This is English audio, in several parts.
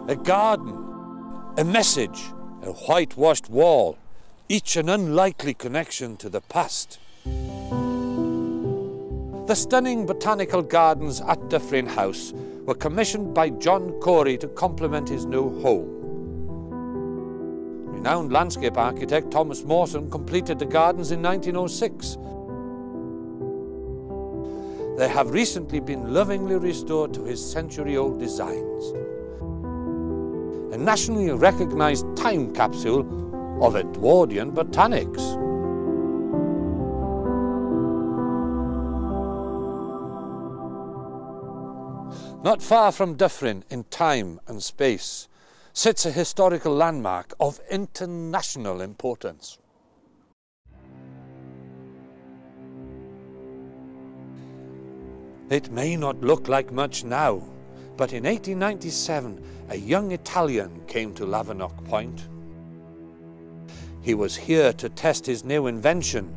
A garden, a message, a whitewashed wall, each an unlikely connection to the past. The stunning botanical gardens at Dyffryn House were commissioned by John Corey to complement his new home. Renowned landscape architect Thomas Mawson completed the gardens in 1906. They have recently been lovingly restored to his century-old designs. A nationally recognized time capsule of Edwardian botanics. Not far from Dyffryn, in time and space, sits a historical landmark of international importance. It may not look like much now, but in 1897, a young Italian came to Lavernock Point. He was here to test his new invention.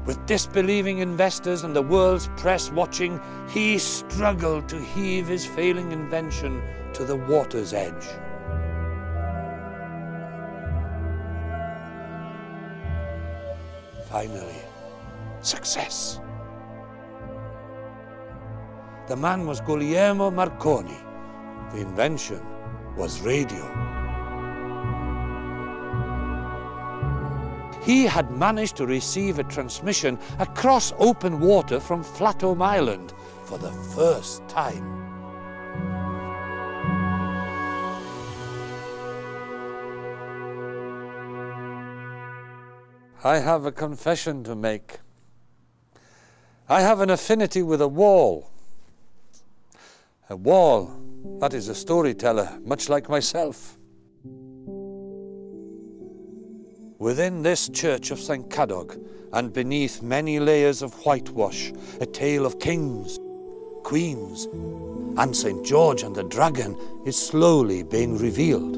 With disbelieving investors and the world's press watching, he struggled to heave his failing invention to the water's edge. Finally, success. The man was Guglielmo Marconi. The invention was radio. He had managed to receive a transmission across open water from Flatholm Island for the first time. I have a confession to make. I have an affinity with a wall. A wall that is a storyteller, much like myself. Within this church of St. Cadog, and beneath many layers of whitewash, a tale of kings, queens, and St. George and the Dragon is slowly being revealed.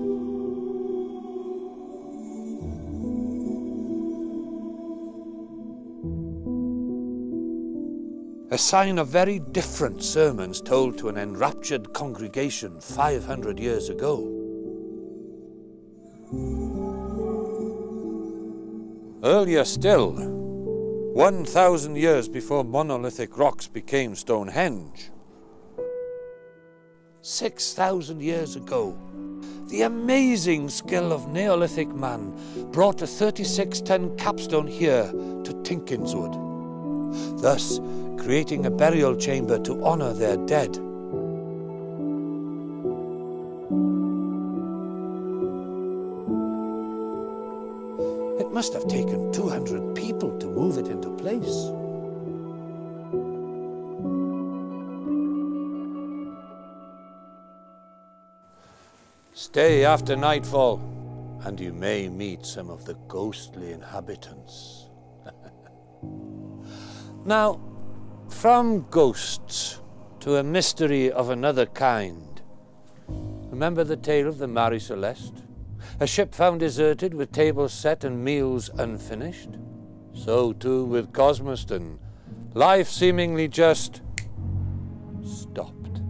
A sign of very different sermons told to an enraptured congregation 500 years ago. Earlier still, 1,000 years before monolithic rocks became Stonehenge. 6,000 years ago, the amazing skill of Neolithic man brought a 36-ton capstone here to Tinkinswood, thus creating a burial chamber to honour their dead. It must have taken 200 people to move it into place. Stay after nightfall, and you may meet some of the ghostly inhabitants. Now, from ghosts to a mystery of another kind. Remember the tale of the Marie Celeste? A ship found deserted with tables set and meals unfinished? So too with Cosmoston. Life seemingly just stopped.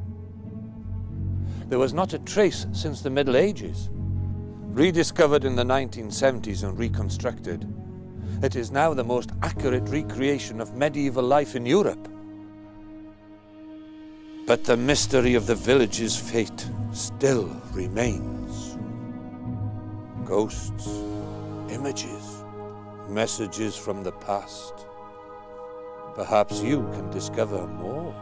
There was not a trace since the Middle Ages. Rediscovered in the 1970s and reconstructed, it is now the most accurate recreation of medieval life in Europe. But the mystery of the village's fate still remains. Ghosts, images, messages from the past. Perhaps you can discover more.